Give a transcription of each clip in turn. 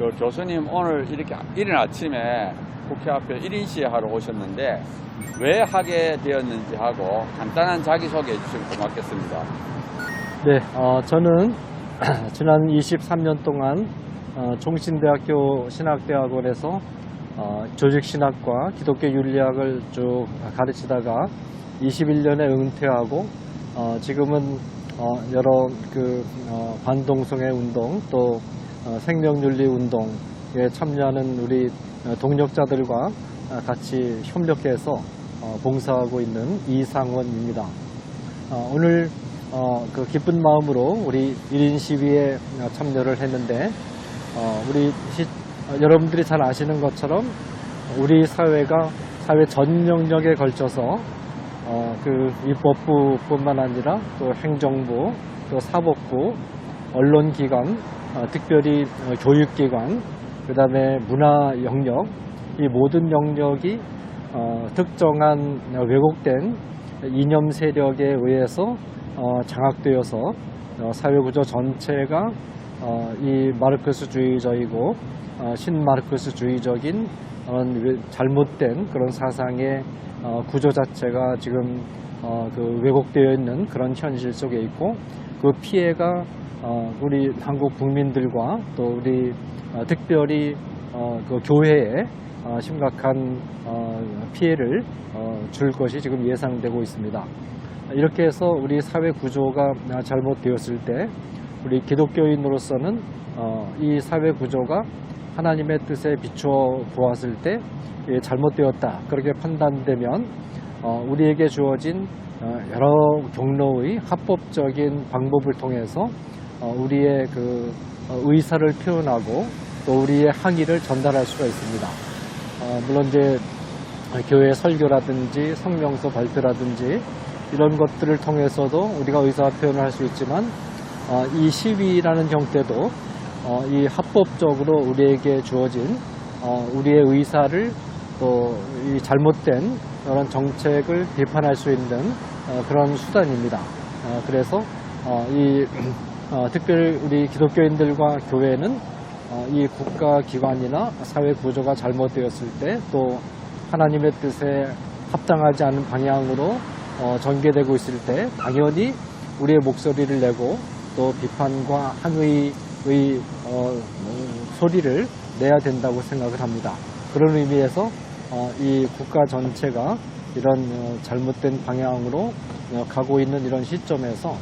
그 교수님 오늘 이렇게 이른 아침에 국회 앞에 1인 시위하러 오셨는데 왜 하게 되었는지 하고 간단한 자기소개 해주시면 고맙겠습니다. 네, 저는 지난 23년 동안 종신대학교 신학대학원에서 조직신학과 기독교 윤리학을 쭉 가르치다가 21년에 은퇴하고 지금은 여러 반동성애 운동 또 생명윤리 운동에 참여하는 우리 동력자들과 같이 협력해서 봉사하고 있는 이상원입니다. 오늘 그 기쁜 마음으로 우리 1인 시위에 참여를 했는데 여러분들이 잘 아시는 것처럼 우리 사회가 사회 전 영역에 걸쳐서 그 입법부뿐만 아니라 또 행정부, 또 사법부, 언론기관, 특별히 교육기관, 그 다음에 문화 영역, 이 모든 영역이 특정한 왜곡된 이념 세력에 의해서 장악되어서 사회구조 전체가 이 마르크스주의적이고 신마르크스주의적인 잘못된 그런 사상의 구조 자체가 지금 그 왜곡되어 있는 그런 현실 속에 있고, 그 피해가 우리 한국 국민들과 또 우리 특별히 그 교회에 심각한 피해를 줄 것이 지금 예상되고 있습니다. 이렇게 해서 우리 사회 구조가 잘못되었을 때 우리 기독교인으로서는 이 사회 구조가 하나님의 뜻에 비추어 보았을 때 잘못되었다 그렇게 판단되면 우리에게 주어진 여러 경로의 합법적인 방법을 통해서 우리의 그 의사를 표현하고 또 우리의 항의를 전달할 수가 있습니다. 물론 이제 교회 설교라든지 성명서 발표라든지 이런 것들을 통해서도 우리가 의사 표현을 할 수 있지만 이 시위라는 형태도 이 합법적으로 우리에게 주어진 우리의 의사를 또 이 잘못된 그런 정책을 비판할 수 있는 그런 수단입니다. 그래서 특별히 우리 기독교인들과 교회는 이 국가기관이나 사회 구조가 잘못되었을 때 또 하나님의 뜻에 합당하지 않은 방향으로 전개되고 있을 때 당연히 우리의 목소리를 내고 또 비판과 항의의 소리를 내야 된다고 생각을 합니다. 그런 의미에서 이 국가 전체가 이런 잘못된 방향으로 가고 있는 이런 시점에서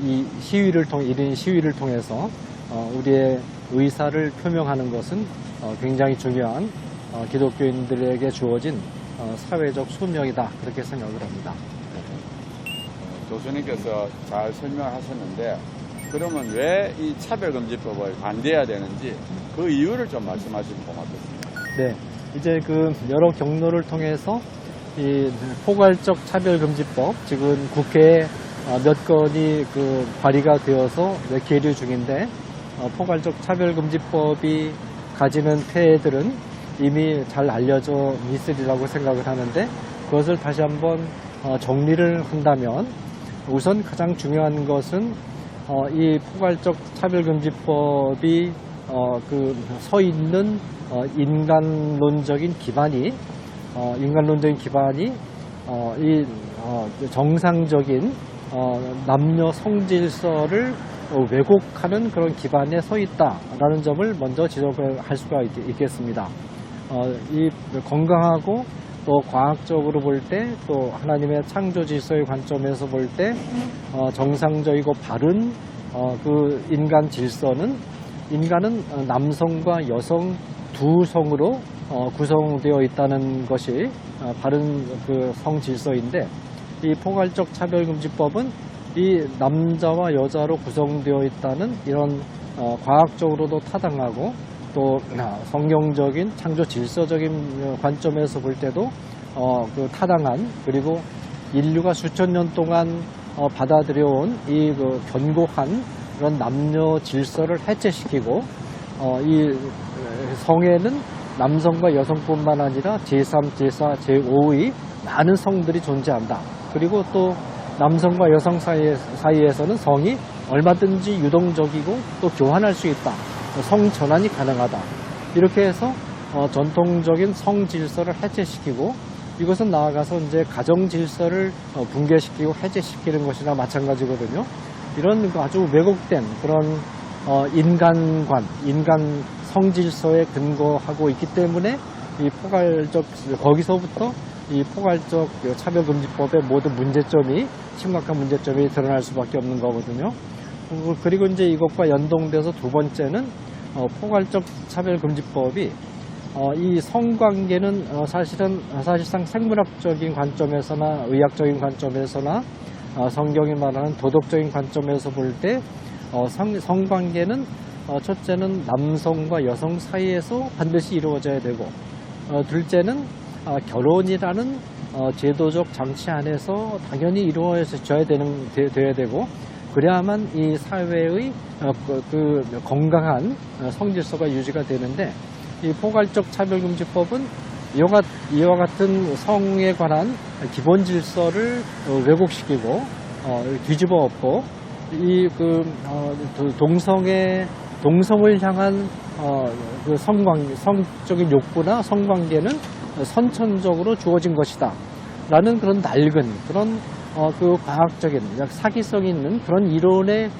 이 시위를 통해 1인 시위를 통해서 우리의 의사를 표명하는 것은 굉장히 중요한 기독교인들에게 주어진 사회적 소명이다 그렇게 생각을 합니다. 교수님께서 잘 설명하셨는데 그러면 왜 이 차별금지법을 반대해야 되는지 그 이유를 좀 말씀하시면 고맙겠습니다. 네, 이제 그 여러 경로를 통해서 이 포괄적 차별금지법 지금 국회에 몇 건이 그 발의가 되어서 계류 중인데 포괄적 차별금지법이 가지는 폐해들은 이미 잘 알려져 있으리라고 생각을 하는데 그것을 다시 한번 정리를 한다면 우선 가장 중요한 것은 이 포괄적 차별금지법이 그 서 있는 인간론적인 기반이 이 정상적인 남녀 성질서를 왜곡하는 그런 기반에 서 있다라는 점을 먼저 지적을 할 수가 있겠습니다. 이 건강하고 또 과학적으로 볼 때 또 하나님의 창조 질서의 관점에서 볼 때 정상적이고 바른 그 인간 질서는 인간은 남성과 여성 두 성으로 구성되어 있다는 것이 바른 그 성 질서인데 이 포괄적 차별금지법은 이 남자와 여자로 구성되어 있다는 이런 과학적으로도 타당하고 또 성경적인 창조 질서적인 관점에서 볼 때도 그 타당한 그리고 인류가 수천 년 동안 받아들여온 이 그 견고한 그런 남녀 질서를 해체시키고 이 성에는 남성과 여성뿐만 아니라 제3, 제4, 제5의 많은 성들이 존재한다. 그리고 또 남성과 여성 사이에서는 성이 얼마든지 유동적이고 또 교환할 수 있다. 성전환이 가능하다. 이렇게 해서 전통적인 성 질서를 해체시키고 이것은 나아가서 이제 가정 질서를 붕괴시키고 해체시키는 것이나 마찬가지거든요. 이런 아주 왜곡된 그런 인간관, 인간 성질서에 근거하고 있기 때문에 이 포괄적 거기서부터 이 포괄적 차별금지법의 모든 문제점이 심각한 문제점이 드러날 수밖에 없는 거거든요. 그리고 이제 이것과 연동돼서 두 번째는 포괄적 차별금지법이 이 성관계는 사실상 생물학적인 관점에서나 의학적인 관점에서나 성경이 말하는 도덕적인 관점에서 볼 때 성관계는 첫째는 남성과 여성 사이에서 반드시 이루어져야 되고 둘째는 결혼이라는 제도적 장치 안에서 당연히 이루어져야 돼야 되고 그래야만 이 사회의 그 건강한 성질서가 유지가 되는데 이 포괄적 차별금지법은 이와 같은 성에 관한 기본 질서를 왜곡시키고 뒤집어 엎고 이 동성을 향한 그 성적인 욕구나 성관계는 선천적으로 주어진 것이다 라는 그런 낡은 그런 그 과학적인 사기성 있는 그런 이론을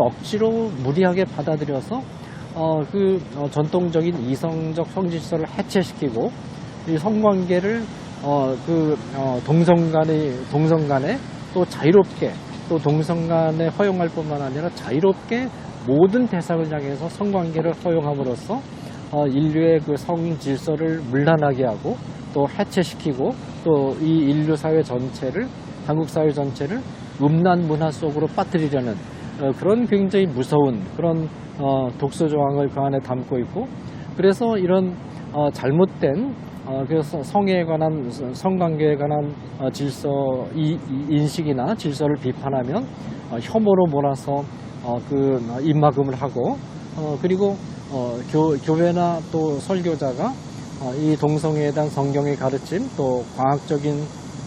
억지로 무리하게 받아들여서 전통적인 이성적 성질서를 해체시키고 이 성관계를 동성 간에 또 자유롭게 또 동성 간에 허용할 뿐만 아니라 자유롭게 모든 대상을 향해서 성관계를 허용함으로써 인류의 그 성 질서를 문란하게 하고 또 해체시키고 또 이 인류 사회 전체를 한국 사회 전체를 음란 문화 속으로 빠뜨리려는 그런 굉장히 무서운 그런 독소 조항을 그 안에 담고 있고 그래서 이런 잘못된 그래서 성에 관한 성관계에 관한 질서 인식이나 질서를 비판하면 혐오로 몰아서 입막음을 하고 그리고 교회나 또 설교자가 이 동성애에 대한 성경의 가르침 또 과학적인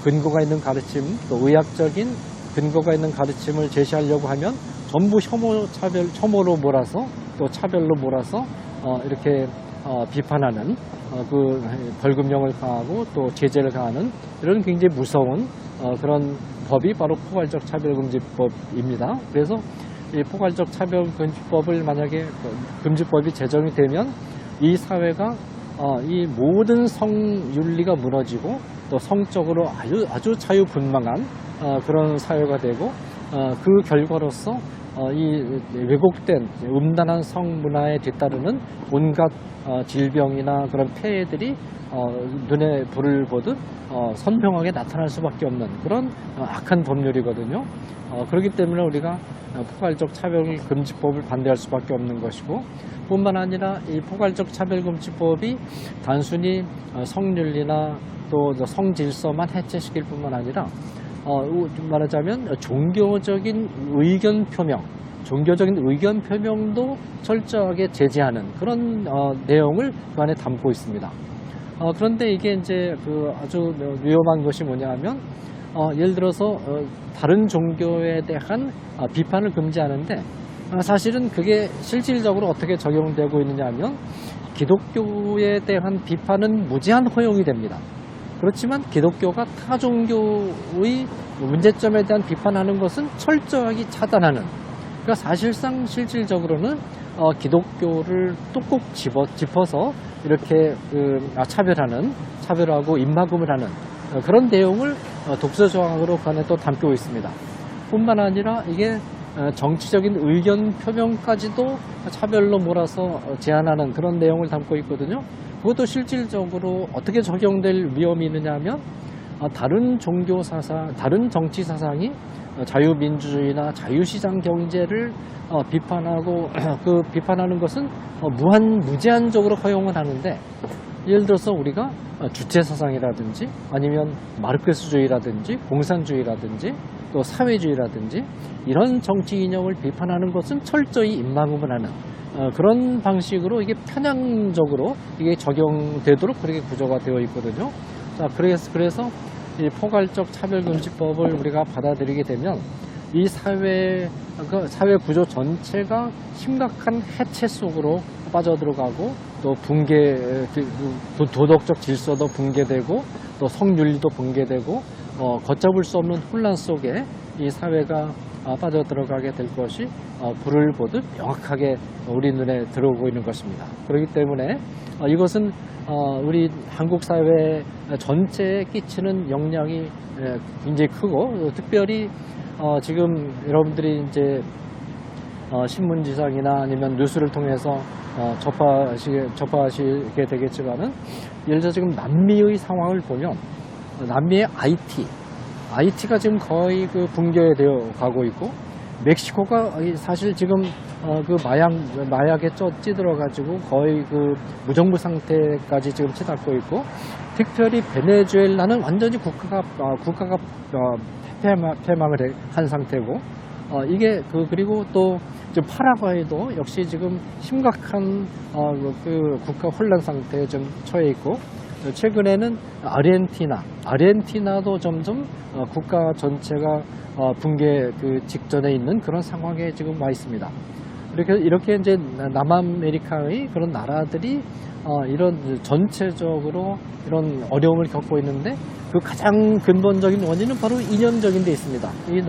근거가 있는 가르침 또 의학적인 근거가 있는 가르침을 제시하려고 하면 전부 혐오로 몰아서 또 차별로 몰아서 이렇게 비판하는 그 벌금형을 가하고 또 제재를 가하는 이런 굉장히 무서운 그런 법이 바로 포괄적 차별금지법입니다. 그래서 이 포괄적 차별금지법을 만약에 금지법이 제정이 되면 이 사회가 이 모든 성윤리가 무너지고 또 성적으로 아주 자유분방한 그런 사회가 되고 그 결과로서 이 왜곡된 음란한 성문화에 뒤따르는 온갖 질병이나 그런 폐해들이 눈에 불을 보듯 선명하게 나타날 수밖에 없는 그런 악한 법률이거든요. 그렇기 때문에 우리가 포괄적 차별금지법을 반대할 수밖에 없는 것이고 뿐만 아니라 이 포괄적 차별금지법이 단순히 성윤리나 또 성질서만 해체시킬 뿐만 아니라 말하자면 종교적인 의견 표명도 철저하게 제재하는 그런 내용을 그 안에 담고 있습니다. 그런데 이게 이제 아주 위험한 것이 뭐냐면 예를 들어서 다른 종교에 대한 비판을 금지하는데 사실은 그게 실질적으로 어떻게 적용되고 있느냐 하면 기독교에 대한 비판은 무제한 허용이 됩니다. 그렇지만 기독교가 타 종교의 문제점에 대한 비판하는 것은 철저하게 차단하는 그러니까 사실상 실질적으로는 기독교를 뚝 짚어서 이렇게 차별하고 입막음을 하는 그런 내용을 독서 조항으로 그 안에 또 담고 있습니다. 뿐만 아니라 이게 정치적인 의견 표명까지도 차별로 몰아서 제한하는 그런 내용을 담고 있거든요. 그것도 실질적으로 어떻게 적용될 위험이 있느냐 하면 다른 종교 사상, 다른 정치 사상이 자유민주주의나 자유시장 경제를 비판하고 그 비판하는 것은 무제한적으로 허용을 하는데 예를 들어서 우리가 주체사상이라든지 아니면 마르크스주의라든지 공산주의라든지 또 사회주의라든지 이런 정치 이념을 비판하는 것은 철저히 입막음을 하는 그런 방식으로 이게 편향적으로 이게 적용되도록 그렇게 구조가 되어 있거든요. 자, 그래서 이 포괄적 차별금지법을 우리가 받아들이게 되면 이 사회 구조 전체가 심각한 해체 속으로 빠져들어가고 또 붕괴, 도덕적 질서도 붕괴되고 또 성윤리도 붕괴되고 걷잡을 수 없는 혼란 속에 이 사회가 빠져들어가게 될 것이 불을 보듯 명확하게 우리 눈에 들어오고 있는 것입니다. 그렇기 때문에 이것은 우리 한국 사회 전체에 끼치는 영향이 굉장히 크고 특별히 지금 여러분들이 이제 신문지상이나 아니면 뉴스를 통해서 접하시게 되겠지만은 예를 들어 지금 남미의 상황을 보면 남미의 IT가 지금 거의 그 붕괴되어 가고 있고 멕시코가 사실 지금 그 마약에 찌들어 가지고 거의 그 무정부 상태까지 지금 치닫고 있고 특별히 베네수엘라는 완전히 국가가 폐망을 한 상태고 이게 그리고 또 지금 파라과이도 역시 지금 심각한 그 국가 혼란 상태에 좀 처해 있고 최근에는 아르헨티나도 점점 국가 전체가 붕괴 그 직전에 있는 그런 상황에 지금 와 있습니다. 이렇게 이제 남아메리카의 그런 나라들이 이런 전체적으로 이런 어려움을 겪고 있는데 그 가장 근본적인 원인은 바로 이념적인 데 있습니다. 이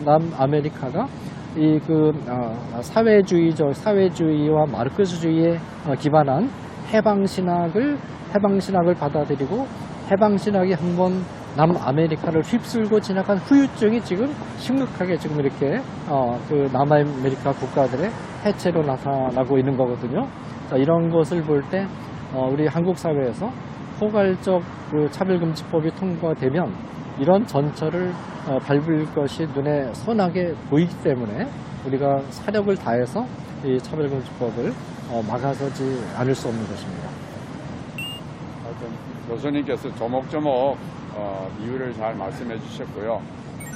남아메리카가 이 그 사회주의와 마르크스주의에 기반한 해방신학을 받아들이고 해방신학이 한번 남아메리카를 휩쓸고 지나간 후유증이 지금 심각하게 지금 이렇게 그 남아메리카 국가들의 해체로 나타나고 있는 거거든요. 자, 이런 것을 볼 때 우리 한국 사회에서 포괄적 그 차별금지법이 통과되면 이런 전철을 밟을 것이 눈에 선하게 보이기 때문에 우리가 사력을 다해서 이 차별금지법을 막아서지 않을 수 없는 것입니다. 하여튼 교수님께서 조목조목 이유를 잘 말씀해 주셨고요.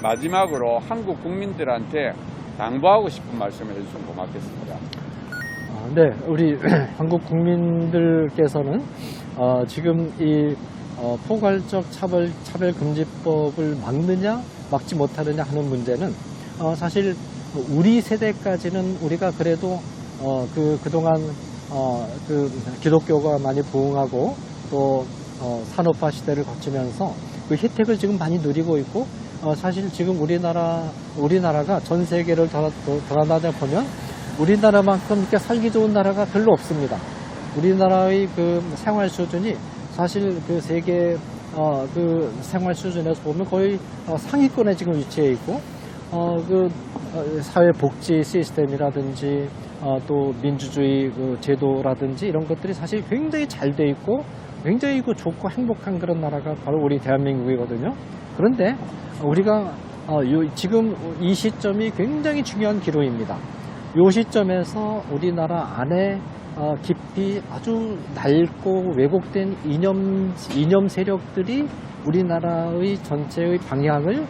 마지막으로 한국 국민들한테 당부하고 싶은 말씀을 해주시면 고맙겠습니다. 네, 우리 한국 국민들께서는 지금 이 포괄적 차별금지법을 막느냐 막지 못하느냐 하는 문제는 사실 우리 세대까지는 우리가 그래도 그동안 그 기독교가 많이 부흥하고 또 산업화 시대를 거치면서 그 혜택을 지금 많이 누리고 있고 사실 지금 우리나라가 전 세계를 돌아다녀 보면 우리나라만큼 이렇게 살기 좋은 나라가 별로 없습니다. 우리나라의 그 생활 수준이 사실 그 세계 그 생활 수준에서 보면 거의 상위권에 지금 위치해 있고 그 사회 복지 시스템이라든지 또 민주주의 그 제도라든지 이런 것들이 사실 굉장히 잘 돼 있고 굉장히 그 좋고 행복한 그런 나라가 바로 우리 대한민국이거든요. 그런데 우리가 지금 이 시점이 굉장히 중요한 기로입니다. 이 시점에서 우리나라 안에 깊이 아주 낡고 왜곡된 이념 세력들이 우리나라의 전체의 방향을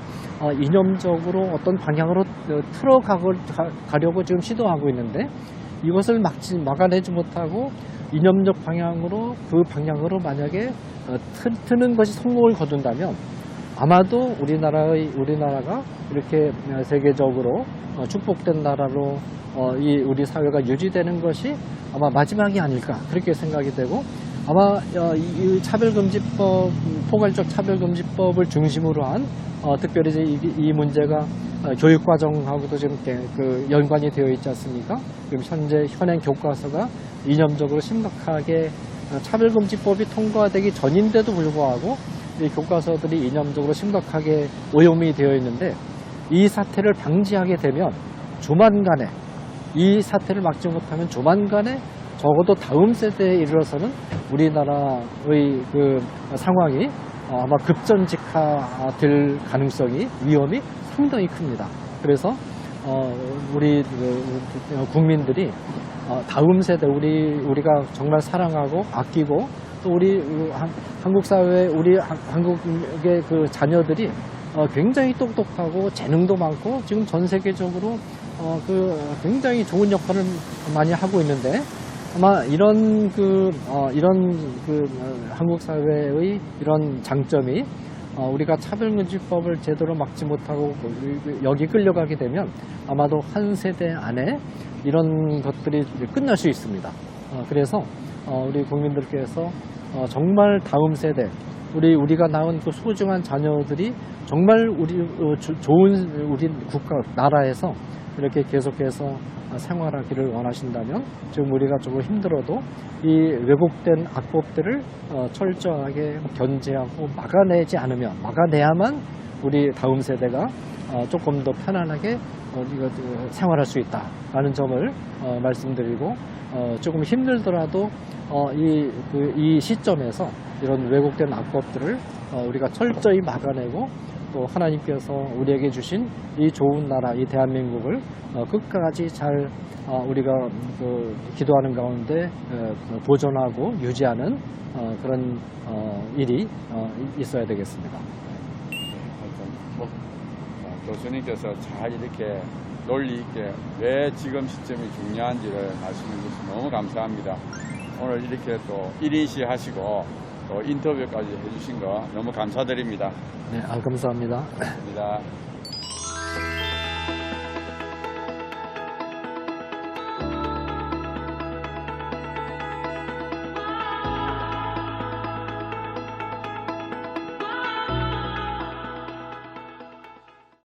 이념적으로 어떤 방향으로 틀어가려고 지금 시도하고 있는데 이것을 막아내지 못하고 이념적 방향으로 그 방향으로 만약에 트는 것이 성공을 거둔다면 아마도 우리나라가 이렇게 세계적으로 축복된 나라로 우리 사회가 유지되는 것이 아마 마지막이 아닐까 그렇게 생각이 되고 아마 이 차별금지법 포괄적 차별금지법을 중심으로 한 특별히 이 문제가 교육과정하고도 지금 그 연관이 되어 있지 않습니까? 지금 현행 교과서가 이념적으로 심각하게 차별금지법이 통과되기 전인데도 불구하고 이 교과서들이 이념적으로 심각하게 오염이 되어 있는데 이 사태를 방지하게 되면 조만간에 이 사태를 막지 못하면 조만간에 적어도 다음 세대에 이르러서는 우리나라의 그 상황이 아마 급전직하될 가능성이 위험이 상당히 큽니다. 그래서 우리 국민들이 다음 세대 우리가 정말 사랑하고 아끼고 또 우리 한국 사회 우리 한국의 그 자녀들이 굉장히 똑똑하고 재능도 많고 지금 전 세계적으로 굉장히 좋은 역할을 많이 하고 있는데 아마 이런 한국 사회의 이런 장점이 우리가 차별금지법을 제대로 막지 못하고 여기 끌려가게 되면 아마도 한 세대 안에 이런 것들이 끝날 수 있습니다. 그래서 우리 국민들께서 정말 다음 세대 우리가 낳은 그 소중한 자녀들이 정말 좋은 우리 국가 나라에서 이렇게 계속해서 생활하기를 원하신다면 지금 우리가 조금 힘들어도 이 왜곡된 악법들을 철저하게 견제하고 막아내야만 우리 다음 세대가 조금 더 편안하게 생활할 수 있다라는 점을 말씀드리고 조금 힘들더라도 이 시점에서 이런 왜곡된 악법들을 우리가 철저히 막아내고 또 하나님께서 우리에게 주신 이 좋은 나라, 이 대한민국을 끝까지 잘 우리가 기도하는 가운데 보존하고 유지하는 그런 일이 있어야 되겠습니다. 교수님께서 잘 이렇게 논리 있게 왜 지금 시점이 중요한지를 말씀해 주셔서 너무 감사합니다. 오늘 이렇게 또 1인시 하시고 또 인터뷰까지 해주신 거 너무 감사드립니다. 네, 감사합니다. 감사합니다.